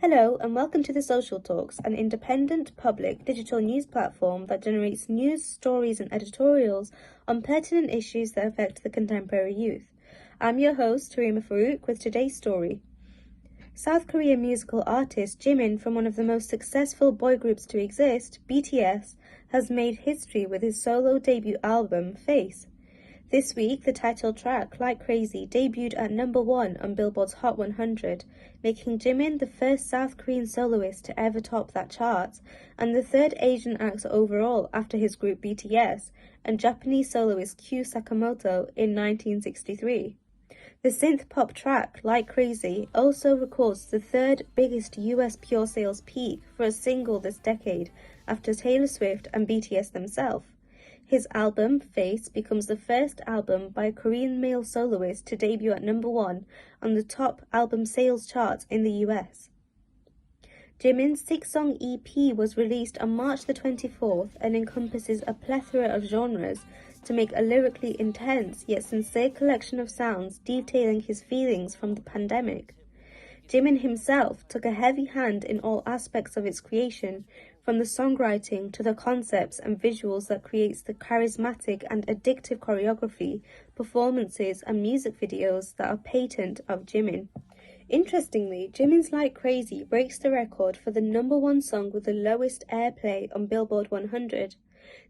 Hello and welcome to The Social Talks, an independent, public, digital news platform that generates news, stories and editorials on pertinent issues that affect the contemporary youth. I'm your host, Harima Farouk, with today's story. South Korean musical artist Jimin from one of the most successful boy groups to exist, BTS, has made history with his solo debut album, Face. This week, the title track, Like Crazy, debuted at number 1 on Billboard's Hot 100, making Jimin the first South Korean soloist to ever top that chart, and the third Asian act overall after his group BTS and Japanese soloist Kyu Sakamoto in 1963. The synth-pop track, Like Crazy, also records the third biggest US pure sales peak for a single this decade, after Taylor Swift and BTS themselves. His album, Face, becomes the first album by a Korean male soloist to debut at number 1 on the top album sales chart in the US. Jimin's 6-song EP was released on March the 24th and encompasses a plethora of genres to make a lyrically intense yet sincere collection of sounds detailing his feelings from the pandemic. Jimin himself took a heavy hand in all aspects of its creation, from the songwriting to the concepts and visuals that creates the charismatic and addictive choreography, performances and music videos that are patent of Jimin. Interestingly, Jimin's Like Crazy breaks the record for the number 1 song with the lowest airplay on Billboard 100.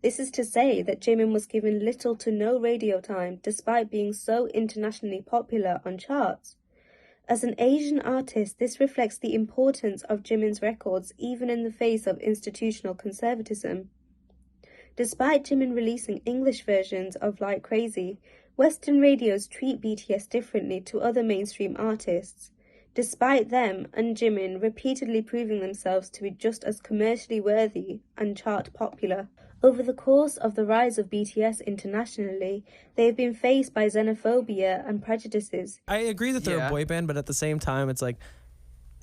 This is to say that Jimin was given little to no radio time despite being so internationally popular on charts. As an Asian artist, this reflects the importance of Jimin's records even in the face of institutional conservatism. Despite Jimin releasing English versions of Like Crazy, Western radios treat BTS differently to other mainstream artists, despite them and Jimin repeatedly proving themselves to be just as commercially worthy and chart popular. Over the course of the rise of BTS internationally, they have been faced by xenophobia and prejudices. I agree that they're a boy band, but at the same time, it's like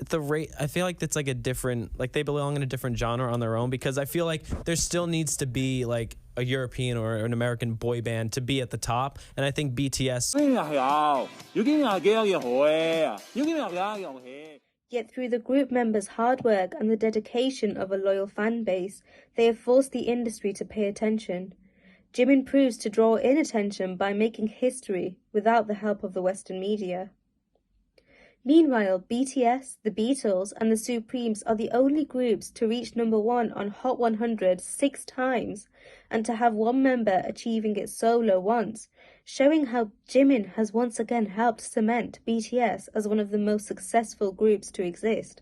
the rate. I feel like it's like a different, like they belong in a different genre on their own, because I feel like there still needs to be like a European or an American boy band to be at the top, and I think BTS. Yet through the group members' hard work and the dedication of a loyal fan base, they have forced the industry to pay attention. Jimin proves to draw in attention by making history without the help of the Western media. Meanwhile, BTS, the Beatles and the Supremes are the only groups to reach number 1 on Hot 100 6 times, and to have one member achieving it solo once, showing how Jimin has once again helped cement BTS as one of the most successful groups to exist.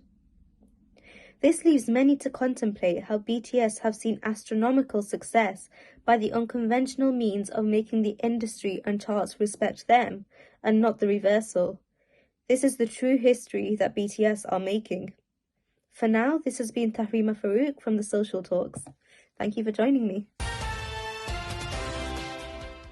This leaves many to contemplate how BTS have seen astronomical success by the unconventional means of making the industry and charts respect them, and not the reversal. This is the true history that BTS are making. For now, this has been Tahrima Farouk from The Social Talks. Thank you for joining me.